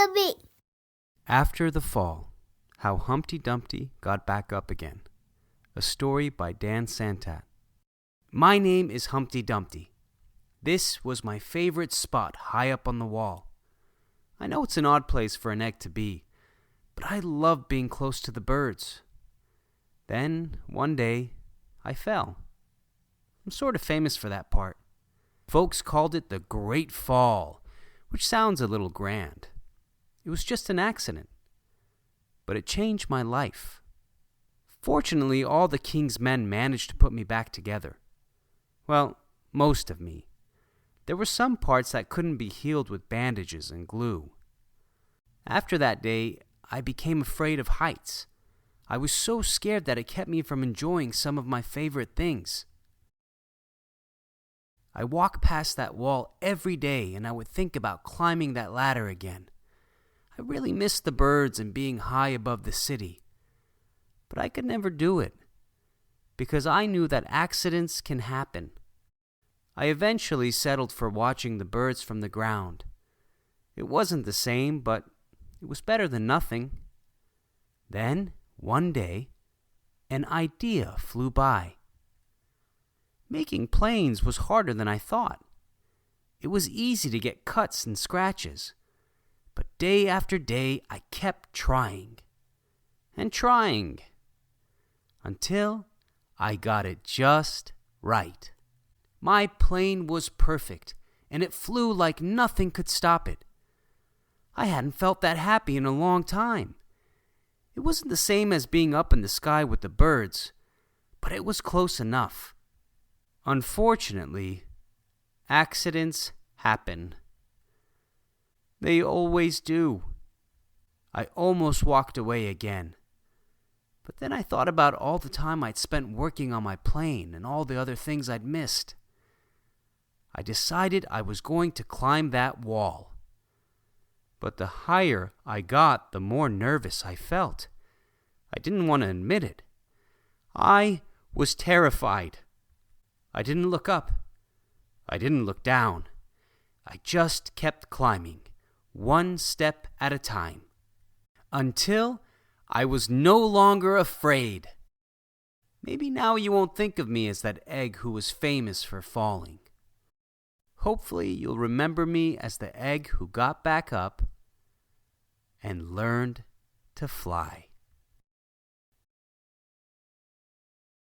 to be. After the Fall, How Humpty Dumpty Got Back Up Again. A story by Dan Santat. My name is Humpty Dumpty. This was my favorite spot high up on the wall. I know it's an odd place for an egg to be, but I love being close to the birds. Then, one day, I fell. I'm sort of famous for that part. Folks called it the Great Fall, which sounds a little grand. It was just an accident, but it changed my life. Fortunately, all the king's men managed to put me back together. Well, most of me. There were some parts that couldn't be healed with bandages and glue. After that day, I became afraid of heights. I was so scared that it kept me from enjoying some of my favorite things. I walked past that wall every day and I would think about climbing that ladder again. I really missed the birds and being high above the city. But I could never do it because I knew that accidents can happen. I eventually settled for watching the birds from the ground. It wasn't the same, but it was better than nothing. Then, one day, an idea flew by. Making planes was harder than I thought. It was easy to get cuts and scratches. But day after day, I kept trying and trying until I got it just right. My plane was perfect, and it flew like nothing could stop it. I hadn't felt that happy in a long time. It wasn't the same as being up in the sky with the birds, but it was close enough. Unfortunately, accidents happen. They always do. I almost walked away again. But then I thought about all the time I'd spent working on my plane and all the other things I'd missed. I decided I was going to climb that wall. But the higher I got, the more nervous I felt. I didn't want to admit it. I was terrified. I didn't look up. I didn't look down. I just kept climbing, one step at a time, until I was no longer afraid. Maybe now you won't think of me as that egg who was famous for falling. Hopefully you'll remember me as the egg who got back up and learned to fly.